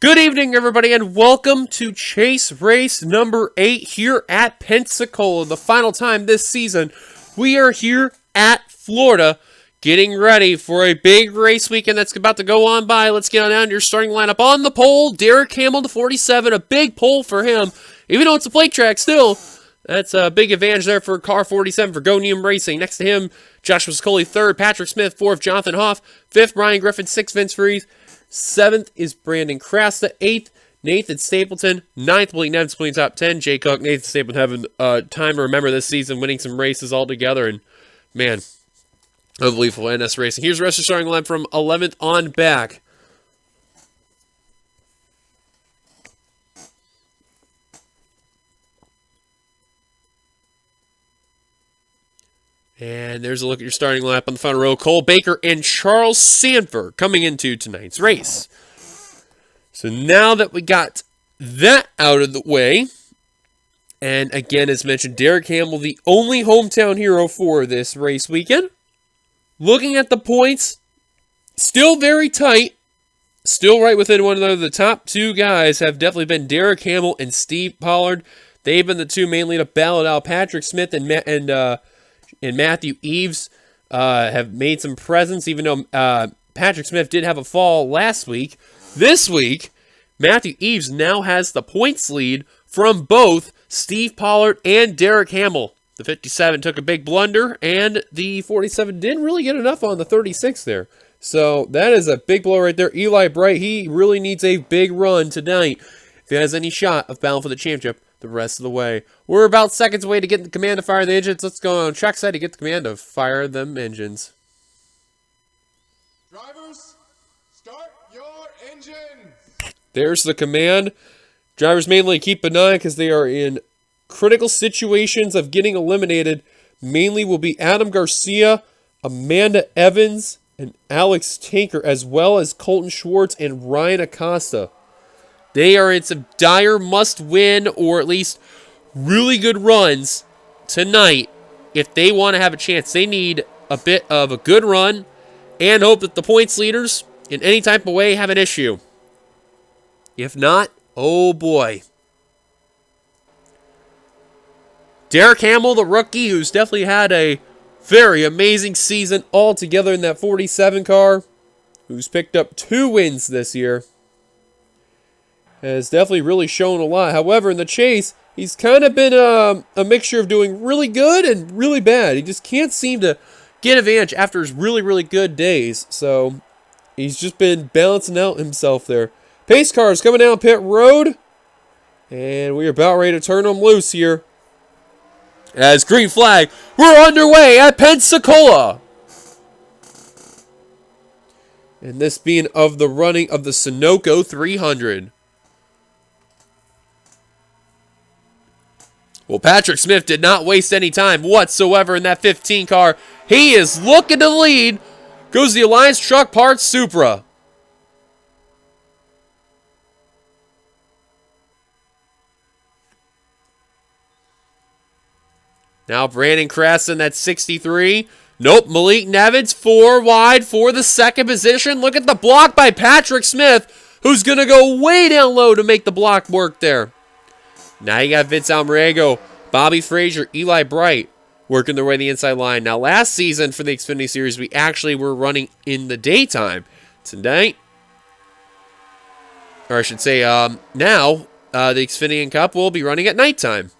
Good evening, everybody, and welcome to Chase Race number 8 here at Pensacola. The final time this season, we are here at Florida getting ready for a big race weekend that's about to go on by. Let's get on down to your starting lineup. On the pole, Derek Hamill to 47, a big pole for him. Even though it's a plate track, still, that's a big advantage there for car 47 for Gonium Racing. Next to him, Joshua Scully 3rd, Patrick Smith 4th, Jonathan Hoff 5th, Brian Griffin 6th, Vince Freeze 7th is Brandon Crasta. 8th, Nathan Stapleton. 9th, Blake Nevins playing top 10. Jay Cook, Nathan Stapleton having time to remember this season, winning some races all together. And, man, unbelievable NS Racing. Here's the rest of the starting line from 11th on back. And there's a look at your starting lineup on the final row. Cole Baker and Charles Sanford coming into tonight's race. So now that we got that out of the way, and again, as mentioned, Derek Hamill, the only hometown hero for this race weekend. Looking at the points, still very tight. Still right within one another. The top two guys have definitely been Derek Hamill and Steve Pollard. They've been the two mainly to battle it out. Patrick Smith and Matthew Eves have made some presence, even though Patrick Smith did have a fall last week. This week, Matthew Eves now has the points lead from both Steve Pollard and Derek Hamill. The 57 took a big blunder, and the 47 didn't really get enough on the 36 there. So that is a big blow right there. Eli Bright, he really needs a big run tonight if he has any shot of battling for the championship the rest of the way. We're about seconds away to get the command to fire the engines. Let's go on track side to get the command to fire them engines. Drivers, start your engines. There's the command. Drivers mainly keep an eye because they are in critical situations of getting eliminated. Mainly will be Adam Garcia, Amanda Evans, and Alex Tanker, as well as Colton Schwartz and Ryan Acosta. They are in some dire must-win or at least really good runs tonight if they want to have a chance. They need a bit of a good run and hope that the points leaders in any type of way have an issue. If not, oh boy. Derek Hamill, the rookie, who's definitely had a very amazing season altogether in that 47 car, who's picked up 2 wins this year, has definitely really shown a lot. However, in the chase, he's kind of been a mixture of doing really good and really bad. He just can't seem to get advantage after his really, really good days. So he's just been balancing out himself there. Pace cars coming down pit road. And we're about ready to turn them loose here. As green flag, we're underway at Pensacola. And this being of the running of the Sunoco 300. Well, Patrick Smith did not waste any time whatsoever in that 15 car. He is looking to lead. Goes the Alliance Truck Parts Supra. Now Brandon Craston, that's 63. Nope, Malik Nevins 4 wide for the second position. Look at the block by Patrick Smith, who's going to go way down low to make the block work there. Now you got Vince Almarigo, Bobby Frazier, Eli Bright working their way to the inside line. Now last season for the Xfinity Series, we actually were running in the daytime. Tonight, or I should say now, the Xfinity Cup will be running at nighttime.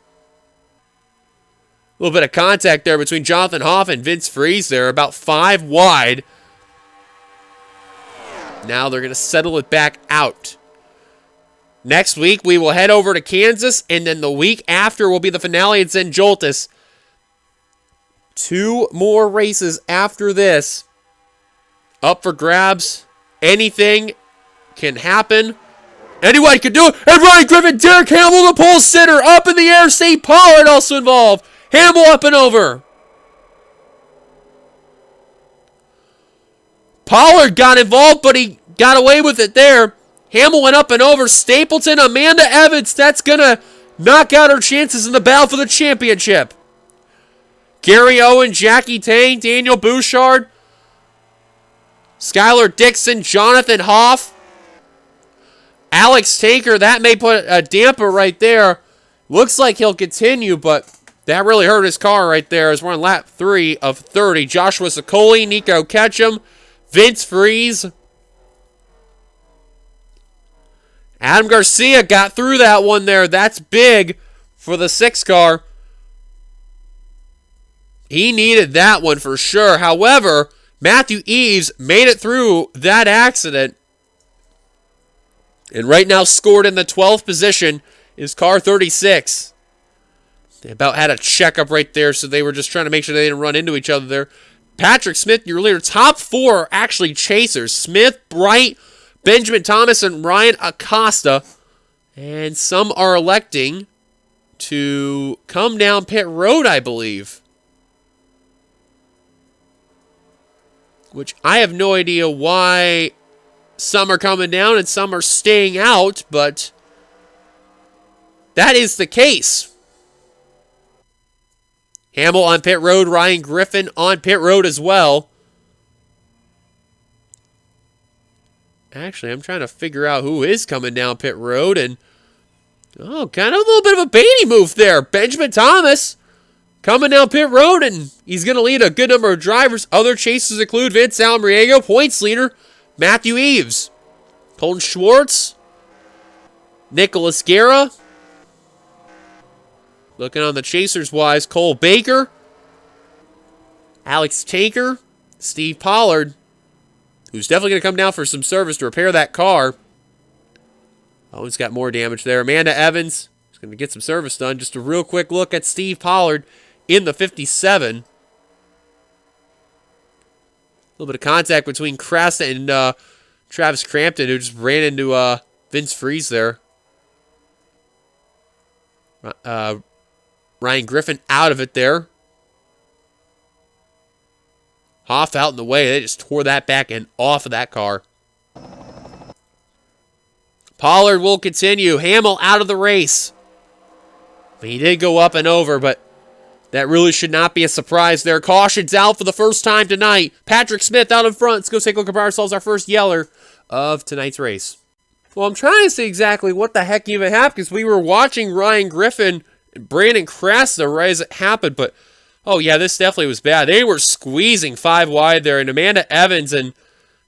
A little bit of contact there between Jonathan Hoff and Vince Freeze there, about 5 wide. Now they're going to settle it back out. Next week, we will head over to Kansas, and then the week after will be the finale at St. Joltis. 2 more races after this. Up for grabs. Anything can happen. Anyone can do it. And Ryan Griffin, Derek Hamill, the pole sitter, up in the air. St. Pollard also involved. Hamill up and over. Pollard got involved, but he got away with it there. Hamill went up and over. Stapleton, Amanda Evans. That's going to knock out her chances in the battle for the championship. Gary Owen, Jackie Tang, Daniel Bouchard, Skylar Dixon, Jonathan Hoff. Alex Tanker, that may put a damper right there. Looks like he'll continue, but that really hurt his car right there as we're on lap 3 of 30. Joshua Sicoli, Nico Ketchum, Vince Freeze. Adam Garcia got through that one there. That's big for the 6 car. He needed that one for sure. However, Matthew Eves made it through that accident. And right now scored in the 12th position is car 36. They about had a checkup right there, so they were just trying to make sure they didn't run into each other there. Patrick Smith, your leader. Top 4 are actually chasers. Smith, Bright, Benjamin Thomas, and Ryan Acosta. And some are electing to come down pit road, I believe. Which I have no idea why some are coming down and some are staying out, but that is the case. Hamill on pit road, Ryan Griffin on pit road as well. Actually, I'm trying to figure out who is coming down pit road, and kind of a little bit of a baity move there. Benjamin Thomas coming down pit road, and he's going to lead a good number of drivers. Other chasers include Vince Almriego, points leader, Matthew Eves, Colton Schwartz, Nicholas Guerra. Looking on the chasers wise, Cole Baker, Alex Tanker, Steve Pollard, who's definitely going to come down for some service to repair that car. Oh, he's got more damage there. Amanda Evans is going to get some service done. Just a real quick look at Steve Pollard in the 57. A little bit of contact between Crasta and Travis Crampton, who just ran into Vince Freeze there. Ryan Griffin out of it there. Hoff out in the way. They just tore that back end off of that car. Pollard will continue. Hamill out of the race. He did go up and over, but that really should not be a surprise there. Caution's out for the first time tonight. Patrick Smith out in front. Let's go take a look at ourselves, our first yeller of tonight's race. Well, I'm trying to see exactly what the heck even happened, because we were watching Ryan Griffin and Brandon Crasta right as it happened, but oh yeah, this definitely was bad. They were squeezing 5 wide there, and Amanda Evans and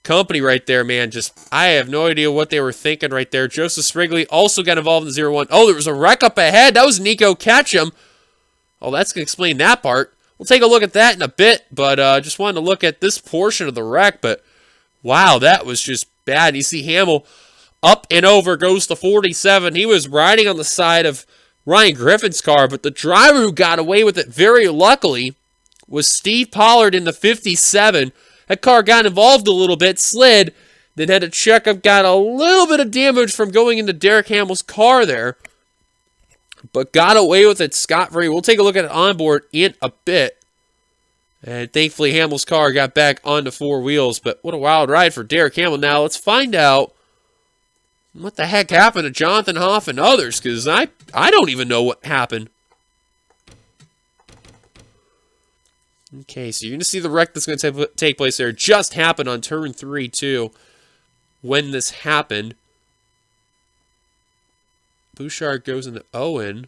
company right there, man, just, I have no idea what they were thinking right there. Joseph Sprigley also got involved in the 0-1. Oh, there was a wreck up ahead. That was Nico Ketchum. Oh, that's going to explain that part. We'll take a look at that in a bit, but just wanted to look at this portion of the wreck, but wow, that was just bad. You see Hamill up and over, goes to 47. He was riding on the side of Ryan Griffin's car, but the driver who got away with it very luckily was Steve Pollard in the 57. That car got involved a little bit, slid, then had to check up, got a little bit of damage from going into Derek Hamill's car there, but got away with it scot-free. We'll take a look at it onboard in a bit. And thankfully, Hamill's car got back onto 4 wheels, but what a wild ride for Derek Hamill. Now, let's find out what the heck happened to Jonathan Hoff and others, because I don't even know what happened. Okay, so you're going to see the wreck that's going to take place there. Just happened on turn 3, too, when this happened. Bouchard goes into Owen.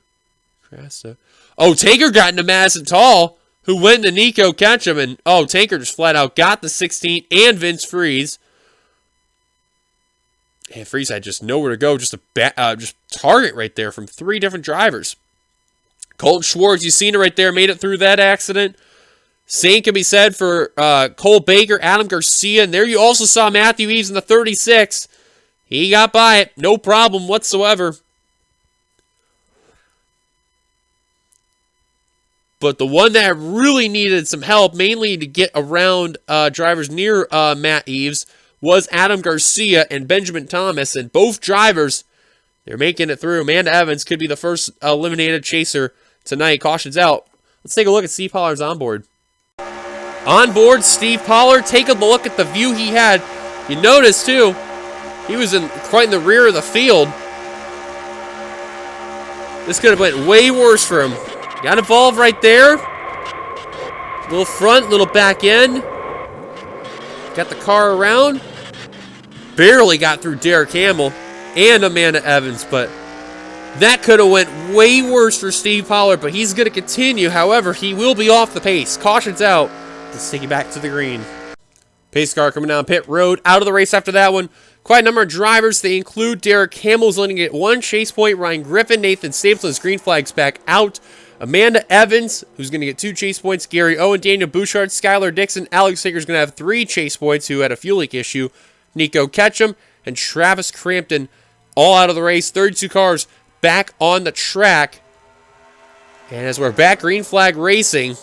Crasta. Oh, Tanker got into Madison Tall, who went to Nico Ketchum, and oh, Tanker just flat out got the 16 and Vince Freeze. And Freeze had just nowhere to go, just just target right there from 3 different drivers. Colton Schwartz, you've seen it right there, made it through that accident. Same can be said for Cole Baker, Adam Garcia, and there you also saw Matthew Eves in the 36. He got by it, no problem whatsoever. But the one that really needed some help, mainly to get around drivers near Matt Eves, was Adam Garcia and Benjamin Thomas, and both drivers, they're making it through. Amanda Evans could be the first eliminated chaser tonight. Caution's out. Let's take a look at Steve Pollard's onboard. Onboard, Steve Pollard, take a look at the view he had. You notice, too, he was quite in the rear of the field. This could have went way worse for him. Got involved right there. Little front, little back end. Got the car around. Barely got through Derek Hamill. and Amanda Evans, but that could have went way worse for Steve Pollard, but he's going to continue. However, he will be off the pace. Caution's out. Let's take you back to the green. Pace car coming down pit road. Out of the race after that one. Quite a number of drivers. They include Derek Hamill's letting get 1 chase point. Ryan Griffin, Nathan Stapleton's green flags back out. Amanda Evans, who's going to get 2 chase points. Gary Owen, Daniel Bouchard, Skylar Dixon. Alex Hager's going to have 3 chase points, who had a fuel leak issue. Nico Ketchum and Travis Crampton all out of the race. 32 cars back on the track. And as we're back green flag racing,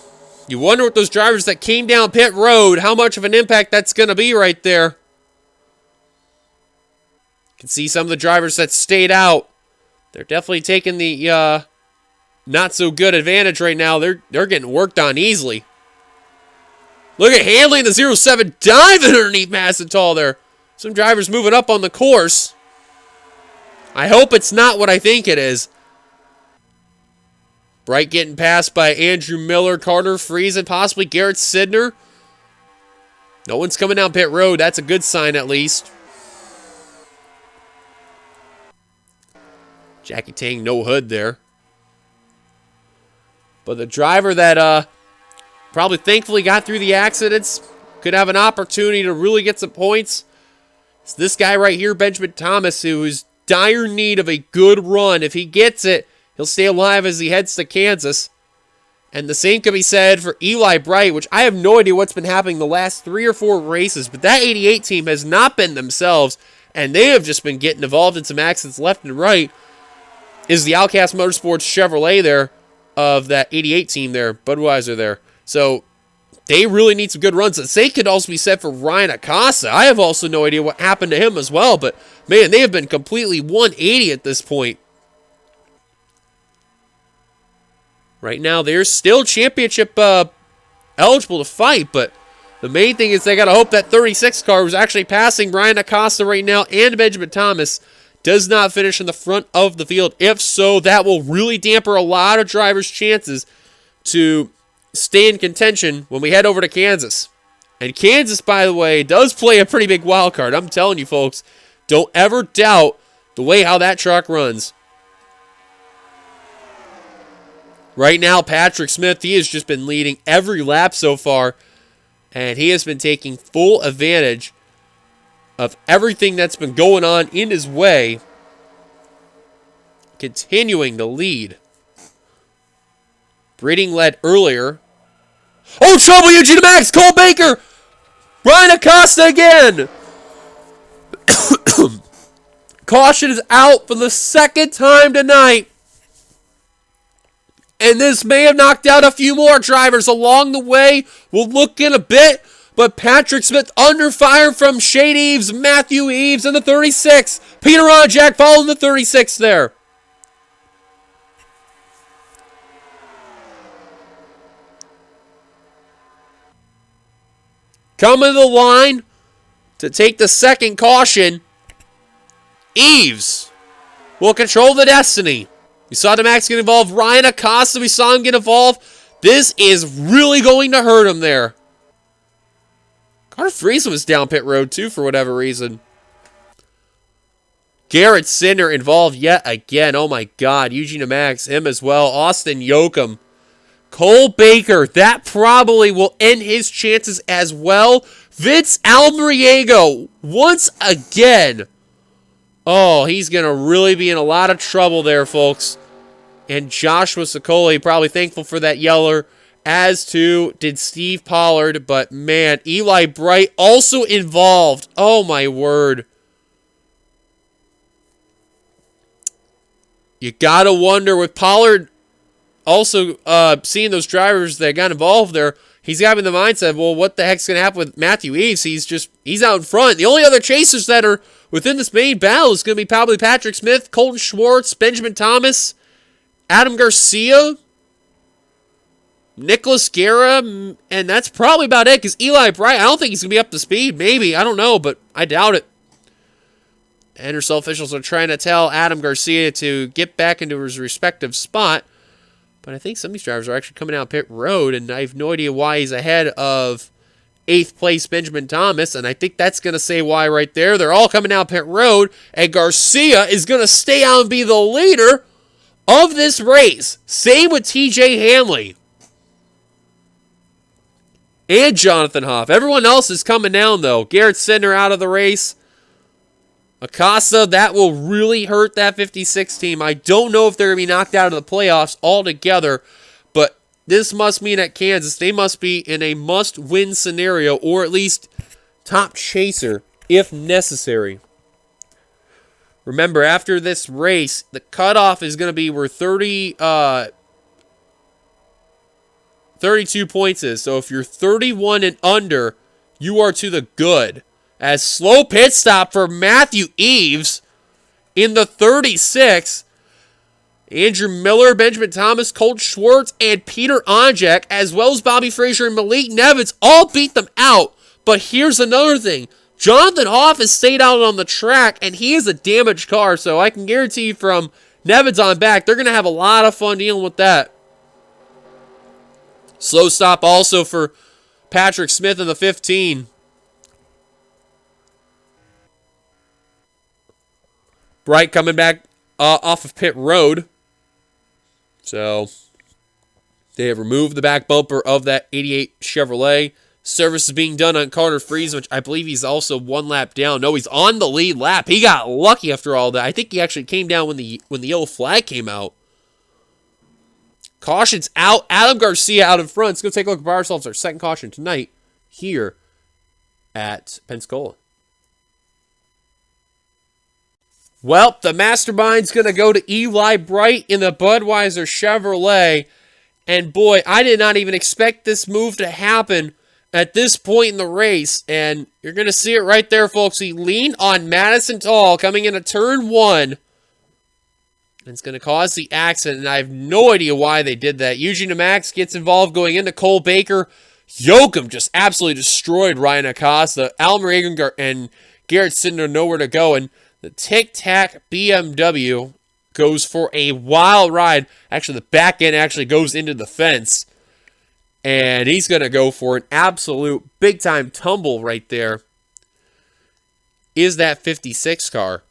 you wonder what those drivers that came down pit road, how much of an impact that's going to be right there. You can see some of the drivers that stayed out. They're definitely taking the not so good advantage right now. They're getting worked on easily. Look at Hanley in the 07 diving underneath Massenthal there. Some drivers moving up on the course. I hope it's not what I think it is. Bright getting passed by Andrew Miller, Carter Friesen, possibly Garrett Sidner. No one's coming down pit road. That's a good sign at least. Jackie Tang, no hood there. But the driver that probably thankfully got through the accidents could have an opportunity to really get some points. It's this guy right here, Benjamin Thomas, who is dire need of a good run. If he gets it, he'll stay alive as he heads to Kansas. And the same can be said for Eli Bright, which I have no idea what's been happening the last 3 or 4 races, but that 88 team has not been themselves, and they have just been getting involved in some accidents left and right. Is the Outcast Motorsports Chevrolet there of that 88 team there, Budweiser there. So they really need some good runs. The same could also be said for Ryan Acosta. I have also no idea what happened to him as well, but man, they have been completely 180 at this point. Right now, they're still championship eligible to fight, but the main thing is they got to hope that 36 car was actually passing Ryan Acosta right now, and Benjamin Thomas does not finish in the front of the field. If so, that will really damper a lot of drivers' chances to stay in contention when we head over to Kansas. And Kansas, by the way, does play a pretty big wild card. I'm telling you, folks, don't ever doubt the way how that truck runs. Right now, Patrick Smith, he has just been leading every lap so far, and he has been taking full advantage of everything that's been going on in his way, continuing to lead. Breeding led earlier. Oh, trouble, Eugene Max, Cole Baker, Ryan Acosta again. Caution is out for the second time tonight. And this may have knocked out a few more drivers along the way. We'll look in a bit. But Patrick Smith under fire from Shane Eves, Matthew Eves in the 36. Peter Onjak following the 36 there. Coming to the line to take the second caution. Eves will control the destiny. We saw Max get involved. Ryan Acosta, we saw him get involved. This is really going to hurt him there. Carter Friesen was down pit road too for whatever reason. Garrett Sidner involved yet again. Oh my God. Eugene Max, him as well. Austin Yoakum. Cole Baker. That probably will end his chances as well. Vince Almeriego once again. Oh, he's going to really be in a lot of trouble there, folks. And Joshua Sicoli probably thankful for that yeller, as too did Steve Pollard. But, man, Eli Bright also involved. Oh, my word. You got to wonder, with Pollard also seeing those drivers that got involved there, he's having the mindset, well, what the heck's going to happen with Matthew Eves? He's out in front. The only other chasers that are within this main battle is going to be probably Patrick Smith, Colton Schwartz, Benjamin Thomas, Adam Garcia, Nicholas Guerra, and that's probably about it, because Eli Bright, I don't think he's going to be up to speed. Maybe, I don't know, but I doubt it. NRSL officials are trying to tell Adam Garcia to get back into his respective spot, but I think some of these drivers are actually coming out pit road, and I have no idea why he's ahead of 8th place Benjamin Thomas, and I think that's going to say why right there. They're all coming down pit road, and Garcia is going to stay out and be the leader of this race. Same with TJ Hanley and Jonathan Hoff. Everyone else is coming down, though. Garrett Sidner out of the race. Acosta, that will really hurt that 56 team. I don't know if they're going to be knocked out of the playoffs altogether, but this must mean at Kansas they must be in a must-win scenario, or at least top chaser if necessary. Remember, after this race, the cutoff is going to be where 32 points is. So if you're 31 and under, you are to the good. As slow pit stop for Matthew Eves in the 36. Andrew Miller, Benjamin Thomas, Colt Schwartz, and Peter Onjek, as well as Bobby Frazier and Malik Nevitz, all beat them out. But here's another thing. Jonathan Hoff has stayed out on the track, and he is a damaged car, so I can guarantee you from Nevitz on back, they're going to have a lot of fun dealing with that. Slow stop also for Patrick Smith in the 15. Bright coming back off of pit road. So they have removed the back bumper of that 88 Chevrolet. Service is being done on Carter Freeze, which I believe he's also one lap down. No, he's on the lead lap. He got lucky after all that. I think he actually came down when the yellow flag came out. Caution's out. Adam Garcia out in front. Let's go take a look at ourselves our second caution tonight here at Pensacola. Well, the mastermind's going to go to Eli Bright in the Budweiser Chevrolet. And boy, I did not even expect this move to happen at this point in the race. And you're going to see it right there, folks. He leaned on Madison Tall coming into turn 1. And it's going to cause the accident. And I have no idea why they did that. Eugene Max gets involved going into Cole Baker. Yoakum just absolutely destroyed Ryan Acosta. Al Reagan and Garrett Sidner nowhere to go. And the Tic Tac BMW goes for a wild ride. Actually, the back end actually goes into the fence. And he's going to go for an absolute big-time tumble right there. Is that 56 car.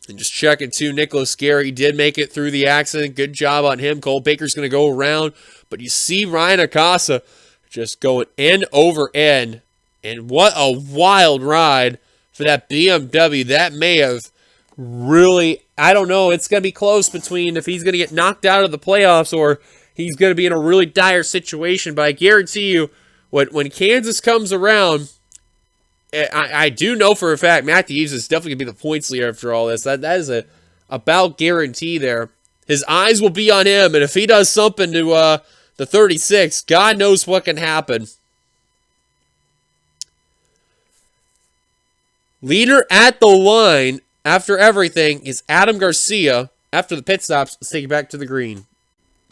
And just checking too, Nicholas Gary did make it through the accident. Good job on him. Cole Baker's going to go around. But you see Ryan Acosta just going end over end. And what a wild ride for that BMW. That may have really, I don't know, it's going to be close between if he's going to get knocked out of the playoffs or he's going to be in a really dire situation. But I guarantee you, when Kansas comes around, I do know for a fact Matthew Eves is definitely going to be the points leader after all this. That is a about guarantee there. His eyes will be on him, and if he does something to the 36, God knows what can happen. Leader at the line after everything is Adam Garcia. After the pit stops, let's take it back to the green.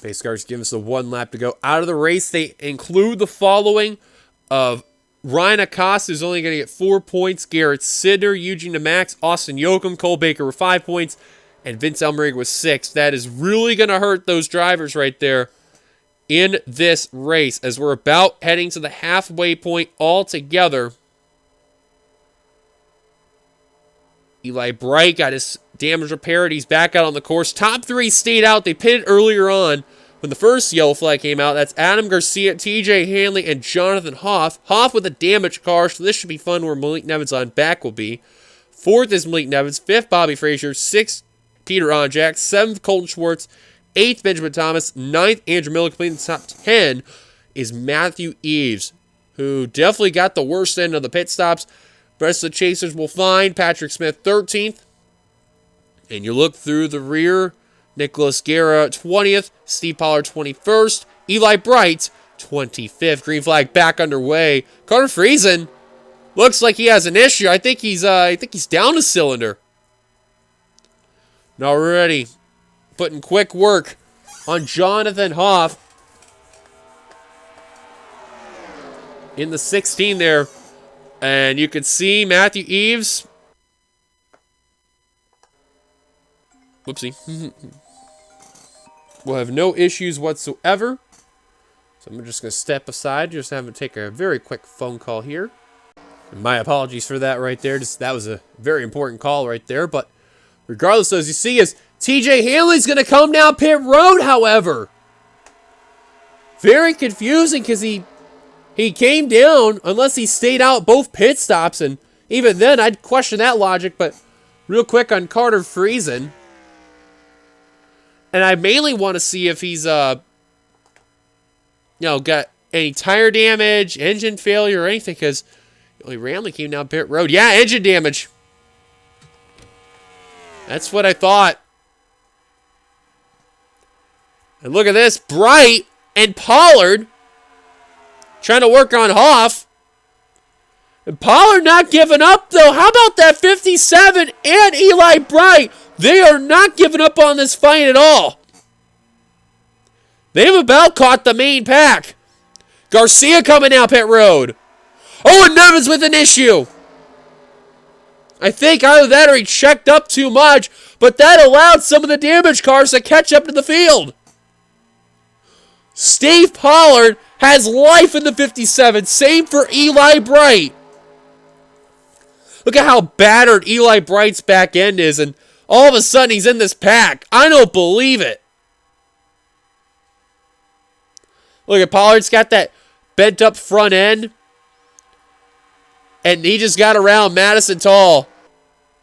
Pace cars give us a 1 lap to go. Out of the race, they include the following of Ryan Acosta, who's only going to get 4 points. Garrett Sidner, Eugene Max, Austin Yoakum, Cole Baker with 5 points, and Vince Elmerick with 6. That is really going to hurt those drivers right there in this race as we're about heading to the halfway point altogether. Eli Bright got his damage repaired. He's back out on the course. Top 3 stayed out. They pitted earlier on when the first yellow flag came out. That's Adam Garcia, TJ Hanley, and Jonathan Hoff. Hoff with a damaged car, so this should be fun where Malik Nevitz on back will be. 4th is Malik Nevitz. 5th, Bobby Frazier. 6th, Peter Onjak. 7th, Colton Schwartz. 8th, Benjamin Thomas. 9th, Andrew Miller. Completing the top 10 is Matthew Eves, who definitely got the worst end of the pit stops. The rest of the chasers will find Patrick Smith 13th. And you look through the rear, Nicholas Guerra 20th, Steve Pollard 21st, Eli Bright 25th. Green flag back underway. Carter Friesen looks like he has an issue. I think he's down a cylinder. And already putting quick work on Jonathan Hoff in the 16 there. And you can see Matthew Eves. Whoopsie. Will have no issues whatsoever. So I'm just going to step aside, just have to take a very quick phone call here. And my apologies for that right there. That was a very important call right there. But regardless, as you see, is TJ Hanley's going to come down pit road, however. Very confusing because he came down, unless he stayed out both pit stops. And even then, I'd question that logic. But real quick on Carter Friesen. And I mainly want to see if he's, got any tire damage, engine failure, or anything, because he randomly came down pit road. Yeah, engine damage. That's what I thought. And look at this. Bright and Pollard trying to work on Hoff. And Pollard not giving up, though. How about that 57 and Eli Bright? They are not giving up on this fight at all. They've about caught the main pack. Garcia coming down pit road. Oh, and Nevins with an issue. I think either that or he checked up too much, but that allowed some of the damaged cars to catch up to the field. Steve Pollard has life in the 57. Same for Eli Bright. Look at how battered Eli Bright's back end is, and all of a sudden he's in this pack. I don't believe it. Look at Pollard's got that bent up front end. And he just got around Madison Tall.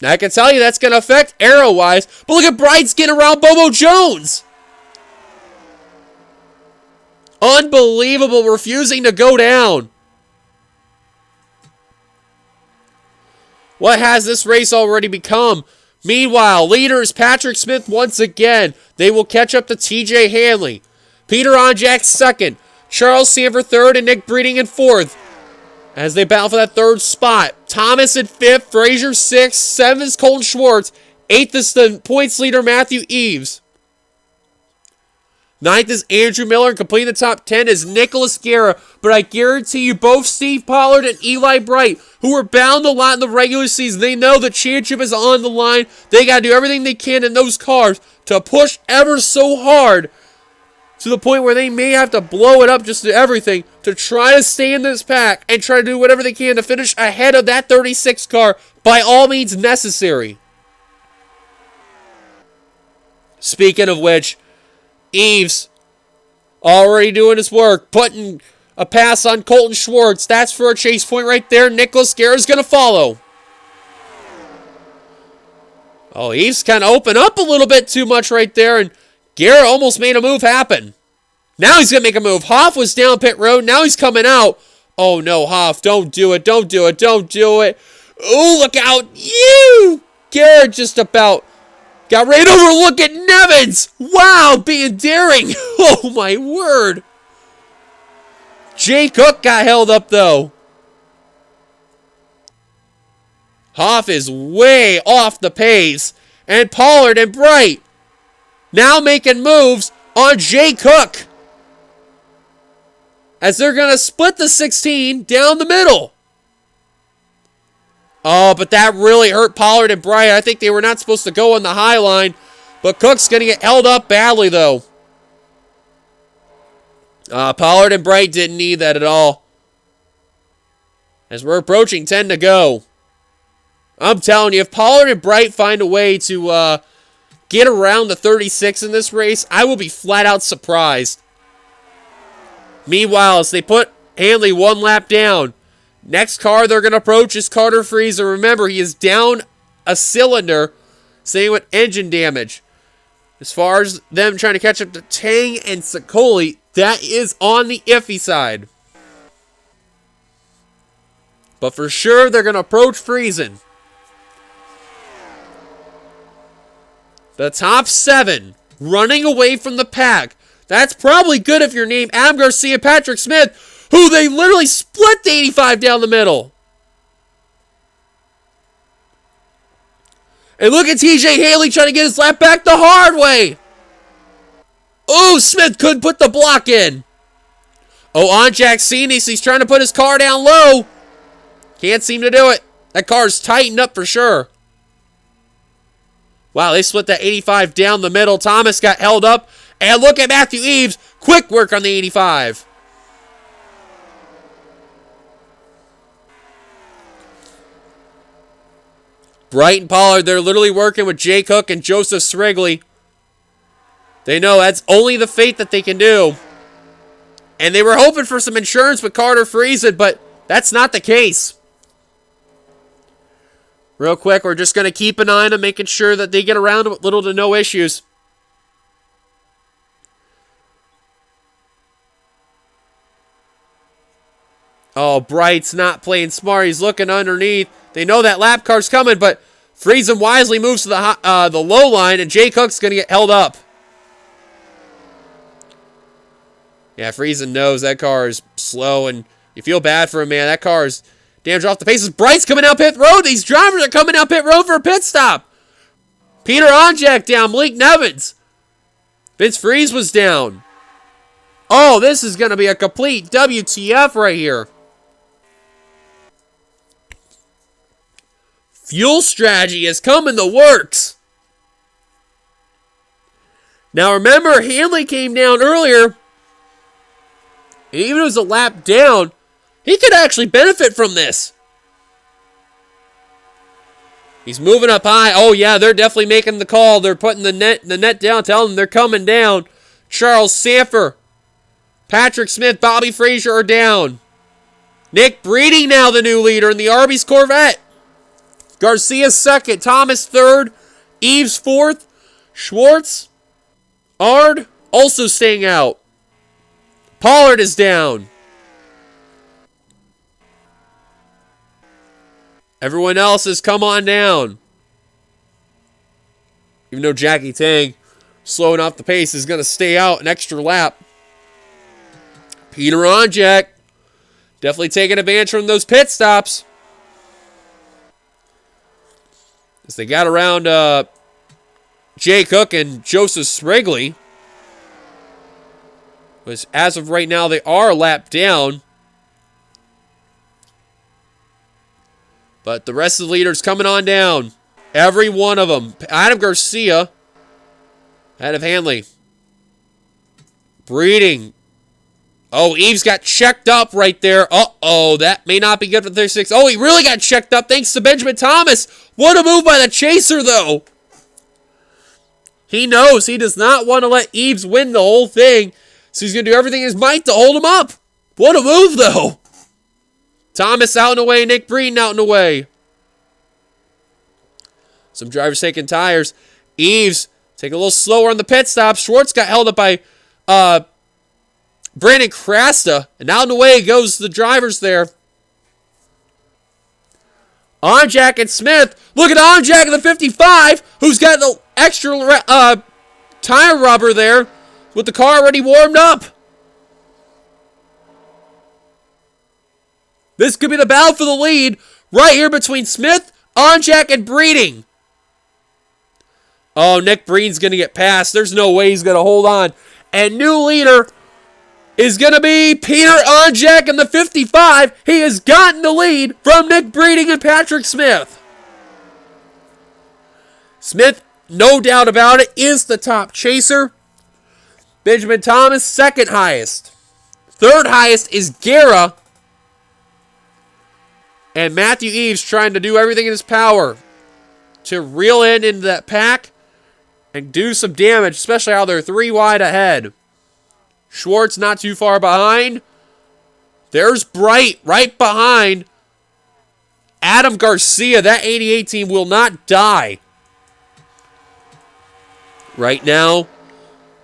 Now, I can tell you that's going to affect aero-wise. But look at Bright's getting around Bobo Jones. Unbelievable, refusing to go down. What has this race already become? Meanwhile, leaders Patrick Smith once again. They will catch up to TJ Hanley. Peter Onjak second. Charles Sanford third and Nick Breeding in fourth. As they battle for that third spot. Thomas in fifth, Frazier sixth, seventh is Colton Schwartz, eighth is the points leader Matthew Eves. Ninth is Andrew Miller, and completing the top 10 is Nicholas Guerra. But I guarantee you both Steve Pollard and Eli Bright, who were bound a lot in the regular season, they know the championship is on the line. They got to do everything they can in those cars to push ever so hard to the point where they may have to blow it up just to everything to try to stay in this pack and try to do whatever they can to finish ahead of that 36 car by all means necessary. Speaking of which, Eves already doing his work, putting a pass on Colton Schwartz. That's for a chase point right there. Nicholas Guerra's going to follow. Oh, Eves kind of opened up a little bit too much right there, and Guerra almost made a move happen. Now he's going to make a move. Hoff was down pit road. Now he's coming out. Oh, no, Hoff. Don't do it. Don't do it. Don't do it. Oh, look out. You! Guerra just about got ran over. Look at Nevins. Wow, being daring. Oh, my word. Jay Cook got held up, though. Hoff is way off the pace. And Pollard and Bright now making moves on Jay Cook. As they're going to split the 16 down the middle. Oh, but that really hurt Pollard and Bright. I think they were not supposed to go on the high line. But Cook's going to get held up badly, though. Pollard and Bright didn't need that at all. As we're approaching 10 to go. I'm telling you, if Pollard and Bright find a way to get around the 36 in this race, I will be flat out surprised. Meanwhile, as they put Hanley one lap down, next car they're going to approach is Carter Friesen. Remember, he is down a cylinder, same with engine damage. As far as them trying to catch up to Tang and Sicoli, that is on the iffy side. But for sure, they're going to approach Friesen. The top 7 running away from the pack. That's probably good if you're named Adam Garcia and Patrick Smith, who they literally split the 85 down the middle. And look at TJ Haley trying to get his lap back the hard way. Oh, Smith couldn't put the block in. Oh, on Jackson, he's trying to put his car down low. Can't seem to do it. That car's tightened up for sure. Wow, they split that 85 down the middle. Thomas got held up. And look at Matthew Eves. Quick work on the 85. Bright and Pollard, they're literally working with Jay Cook and Joseph Srigley. They know that's only the fate that they can do. And they were hoping for some insurance with Carter Friesen, but that's not the case. Real quick, we're just going to keep an eye on them, making sure that they get around with little to no issues. Oh, Bright's not playing smart. He's looking underneath. They know that lap car's coming, but Friesen wisely moves to the low line, and Jay Cook's going to get held up. Yeah, Friesen knows that car is slow, and you feel bad for him, man. That car is damaged off the paces. Bright's coming out pit road. These drivers are coming out pit road for a pit stop. Peter Onjak down. Malik Nevins. Vince Freeze was down. Oh, this is going to be a complete WTF right here. Fuel strategy has come in the works. Now remember, Hanley came down earlier. And even if it was a lap down, he could actually benefit from this. He's moving up high. Oh yeah, they're definitely making the call. They're putting the net down, telling them they're coming down. Charles Sanford, Patrick Smith, Bobby Frazier are down. Nick Breeding now the new leader in the Arby's Corvette. Garcia second, Thomas third, Eves fourth, Schwartz, Ard also staying out. Pollard is down. Everyone else has come on down. Even though Jackie Tang, slowing off the pace, is going to stay out an extra lap. Peter Onjak, definitely taking advantage from those pit stops. As they got around Jay Cook and Joseph Srigley. Which, as of right now, they are a lap down. But the rest of the leaders coming on down. Every one of them. Adam Garcia. Ahead of Hanley. Breeding. Oh, Eves got checked up right there. Uh-oh, that may not be good for 36. Oh, he really got checked up thanks to Benjamin Thomas. What a move by the chaser, though. He knows he does not want to let Eves win the whole thing. So he's going to do everything in his might to hold him up. What a move, though. Thomas out and away. Nick Breeden out and away. Some drivers taking tires. Eves taking a little slower on the pit stop. Schwartz got held up by Brandon Krasta. And out and away goes the drivers there. Onjak and Smith. Look at Onjak in the 55, who's got the extra tire rubber there with the car already warmed up. This could be the battle for the lead right here between Smith, Onjak, and Breeding. Oh, Nick Breeden's going to get past. There's no way he's going to hold on. And new leader is going to be Peter Onjak in the 55. He has gotten the lead from Nick Breeding and Patrick Smith. Smith, no doubt about it, is the top chaser. Benjamin Thomas, second highest. Third highest is Guerra. And Matthew Eves trying to do everything in his power to reel into that pack and do some damage, especially how they're 3 wide ahead. Schwartz not too far behind. There's Bright right behind Adam Garcia. That 88 team will not die. Right now,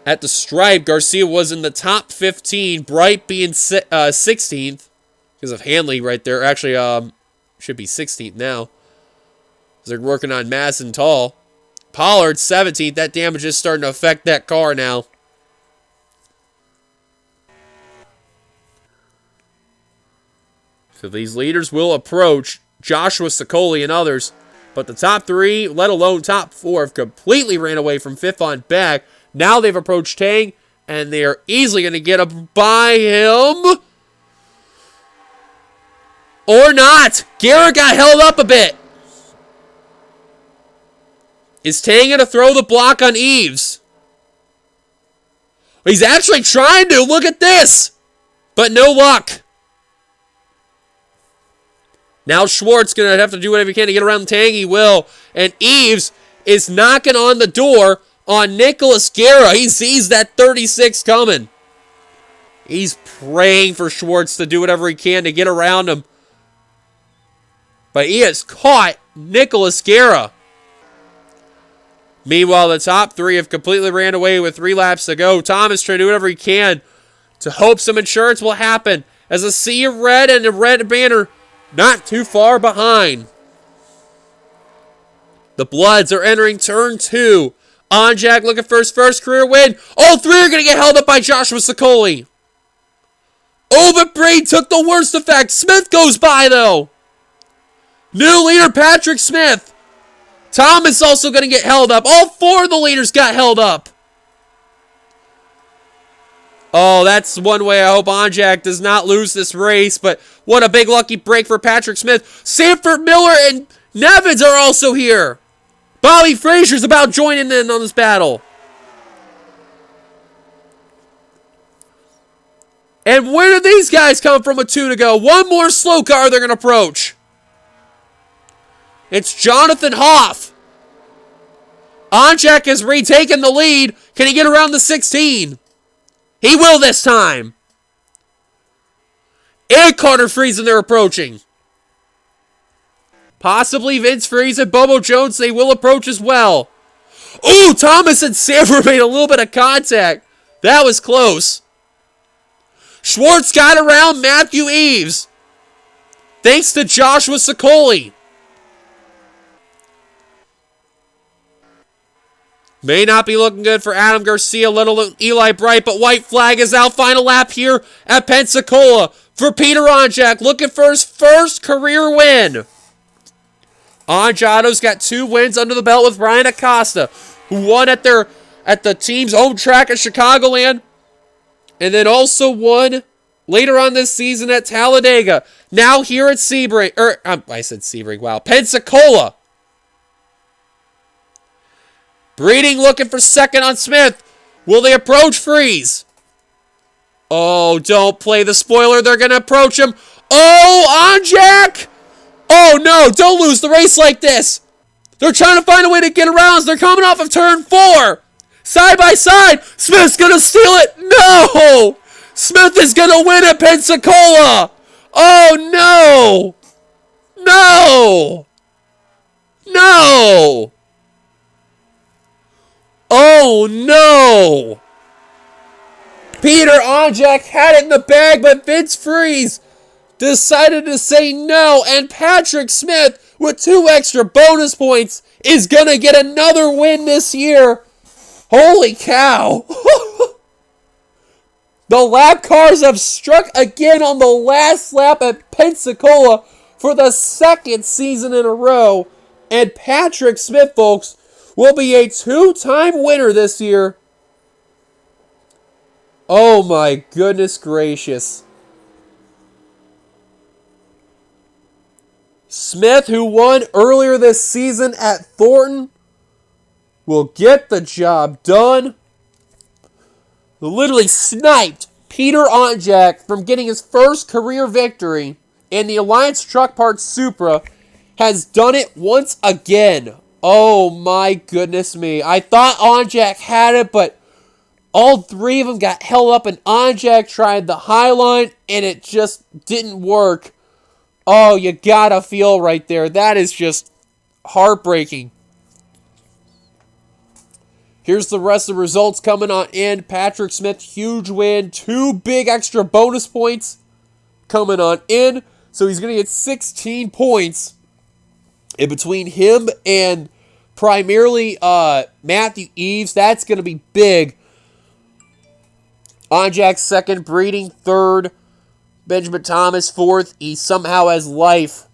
at the stripe, Garcia was in the top 15. Bright being 16th because of Hanley right there. Actually, should be 16th now. They're working on Madison Tall. Pollard 17th. That damage is starting to affect that car now. So these leaders will approach Joshua Sicoli and others. But the top 3, let alone top 4, have completely ran away from 5th on back. Now they've approached Tang, and they are easily going to get up by him. Or not. Garrett got held up a bit. Is Tang going to throw the block on Eves? He's actually trying to. Look at this. But no luck. Now Schwartz going to have to do whatever he can to get around Tang. He will. And Eves is knocking on the door on Nicholas Guerra. He sees that 36 coming. He's praying for Schwartz to do whatever he can to get around him. But he has caught Nicholas Guerra. Meanwhile, the top three have completely ran away with 3 laps to go. Thomas trying to do whatever he can to hope some insurance will happen as a sea of red and a red banner not too far behind. The Bloods are entering turn 2. Onjak looking for his first career win. All 3 are going to get held up by Joshua Sicoli. Oh, but Braid took the worst effect. Smith goes by, though. New leader, Patrick Smith. Thomas also going to get held up. All 4 of the leaders got held up. Oh, that's one way I hope Onjak does not lose this race, but what a big lucky break for Patrick Smith. Sanford, Miller, and Nevins are also here. Bobby Frazier's about joining in on this battle. And where did these guys come from with 2 to go? One more slow car they're going to approach. It's Jonathan Hoff. Onjak has retaken the lead. Can he get around the 16? He will this time. And Carter Friesen they're approaching. Possibly Vince Freeze and Bobo Jones, they will approach as well. Ooh, Thomas and Sanford made a little bit of contact. That was close. Schwartz got around Matthew Eves. Thanks to Joshua Sicoli. May not be looking good for Adam Garcia, let alone Eli Bright, but white flag is out. Final lap here at Pensacola for Peter Onjak, looking for his first career win. Onjato's got 2 wins under the belt with Ryan Acosta, who won at the team's home track at Chicagoland, and then also won later on this season at Talladega. Now here at Pensacola. Breeding looking for second on Smith. Will they approach Freeze? Oh, don't play the spoiler. They're going to approach him. Oh, Onjak! Oh, no, don't lose the race like this. They're trying to find a way to get around as they're coming off of turn 4. Side by side. Smith's going to steal it. No! Smith is going to win at Pensacola. Oh, no! No! No! Oh, no! Peter Onjak had it in the bag, but Vince Freeze decided to say no, and Patrick Smith, with 2 extra bonus points, is going to get another win this year. Holy cow! The lap cars have struck again on the last lap at Pensacola for the 2nd season in a row, and Patrick Smith, folks, will be a 2-time winner this year. Oh my goodness gracious. Smith, who won earlier this season at Thornton, will get the job done. Literally sniped Peter Onjak from getting his first career victory, and the Alliance Truck Parts Supra has done it once again. Oh my goodness me. I thought Onjak had it, but all 3 of them got held up, and Onjak tried the high line, and it just didn't work. Oh, you gotta feel right there. That is just heartbreaking. Here's the rest of the results coming on in. Patrick Smith, huge win. 2 big extra bonus points coming on in. So he's going to get 16 points in between him and primarily Matthew Eves. That's going to be big. Onjak second, Breeding third, Benjamin Thomas fourth. He somehow has life.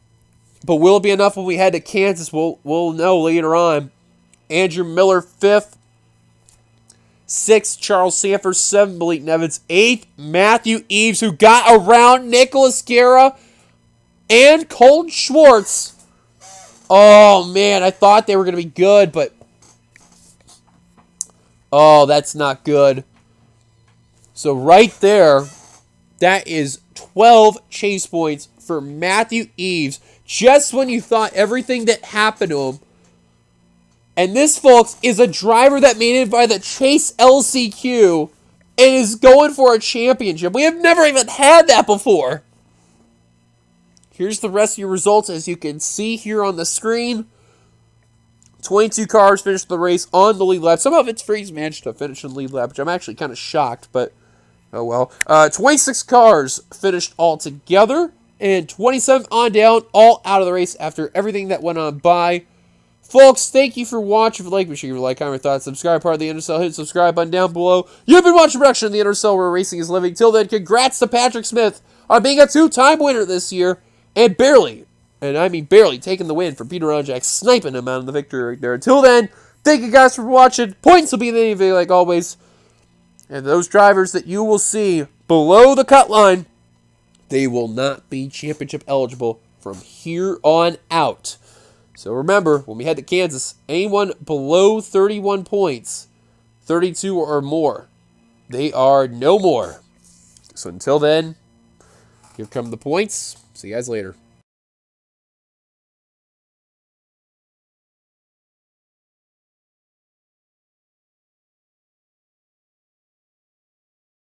But will it be enough when we head to Kansas? We'll know later on. Andrew Miller fifth. 6th, Charles Sanford. 7th, Malik Nevins. 8th, Matthew Eves, who got around Nicholas Guerra and Colton Schwartz. Oh, man, I thought they were going to be good, but... oh, that's not good. So right there, that is 12 chase points for Matthew Eves. just when you thought everything that happened to him. And this, folks, is a driver that made it by the Chase LCQ and is going for a championship. We have never even had that before. Here's the rest of your results, as you can see here on the screen. 22 cars finished the race on the lead lap. Somehow Vince Freeze managed to finish in the lead lap, which I'm actually kind of shocked, but oh well. 26 cars finished all together, and 27 on down, all out of the race after everything that went on by. Folks, thank you for watching. If you like, make sure you like, comment, thoughts, subscribe, part of the NRSL. Hit the subscribe button down below. You've been watching production of the NRSL, where racing is living. Till then, congrats to Patrick Smith on being a 2-time winner this year, and barely, and I mean barely, taking the win for Peter Ronjak, sniping him out of the victory right there. Until then, thank you guys for watching. Points will be in the video like always. And those drivers that you will see below the cut line, they will not be championship eligible from here on out. So remember, when we head to Kansas, anyone below 31 points, 32 or more, they are no more. So until then, here come the points. See you guys later.